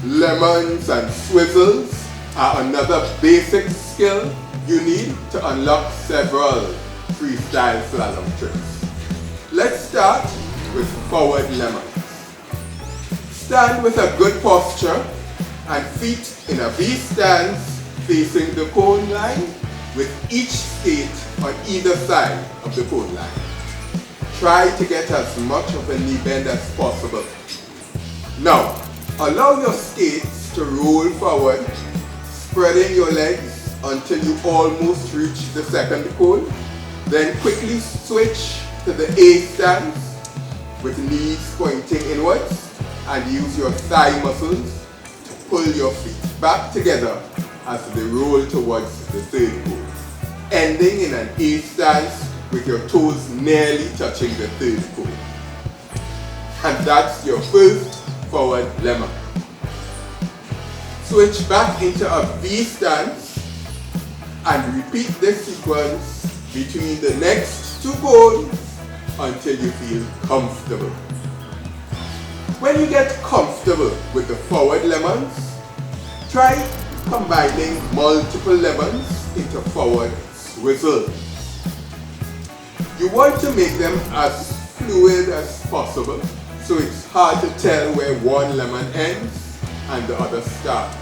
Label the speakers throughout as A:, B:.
A: lemons and swizzles are another basic skill you need to unlock several freestyle slalom tricks. Let's start with forward lemons. Stand with a good posture and feet in a V stance facing the cone line with each skate on either side of the cone line. Try to get as much of a knee bend as possible. Now, allow your skates to roll forward, spreading your legs until you almost reach the second cone. Then quickly switch to the A stance with knees pointing inwards and use your thigh muscles to pull your feet back together as they roll towards the third cone, ending in an A stance with your toes nearly touching the third cone. And that's your first forward lemon. Switch back into a V stance and repeat this sequence between the next two cones until you feel comfortable. When you get comfortable with the forward lemons, try combining multiple lemons into forward swizzles. You want to make them as fluid as possible, so it's hard to tell where one lemon ends and the other starts.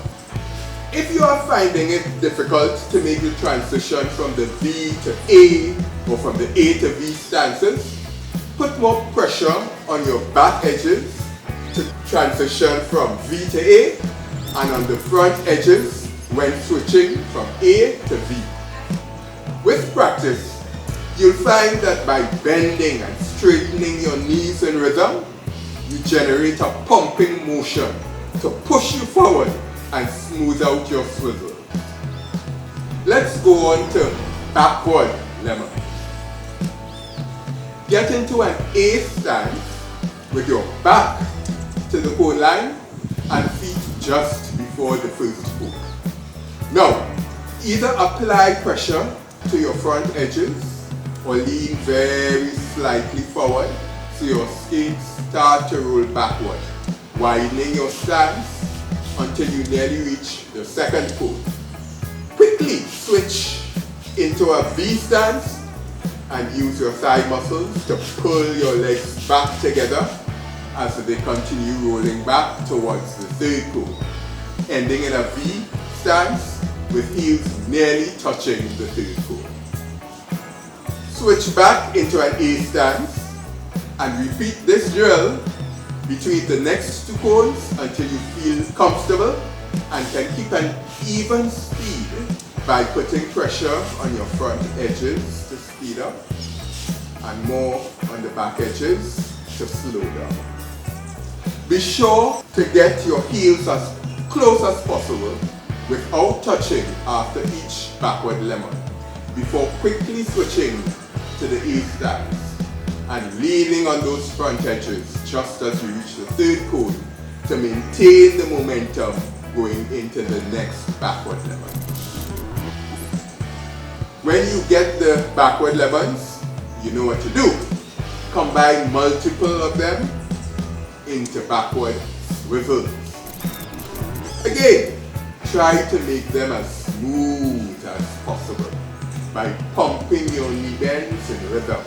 A: If you are finding it difficult to make the transition from the V to A or from the A to V stances, put more pressure on your back edges to transition from V to A and on the front edges when switching from A to V. With practice, you'll find that by bending and straightening your knees in rhythm, you generate a pumping motion to push you forward and smooth out your swizzle. Let's go on to backward lemon. Get into an A stance with your back to the cone line and feet just before the first cone. Now, either apply pressure to your front edges or lean very slightly forward so your skates start to roll backward, widening your stance until you nearly reach the second cone. Quickly switch into a V stance and use your thigh muscles to pull your legs back together as they continue rolling back towards the third cone, ending in a V stance with heels nearly touching the third cone. Switch back into an A stance and repeat this drill between the next two cones until you feel comfortable and can keep an even speed by putting pressure on your front edges to speed up and more on the back edges to slow down. Be sure to get your heels as close as possible without touching after each backward lemon before quickly switching to the A stance and leaning on those front edges just as you reach the third cone to maintain the momentum going into the next backward lemon. When you get the backward lemons, you know what to do. Combine multiple of them into backward swizzles. Again, try to make them as smooth as possible by pumping your knee bends in rhythm.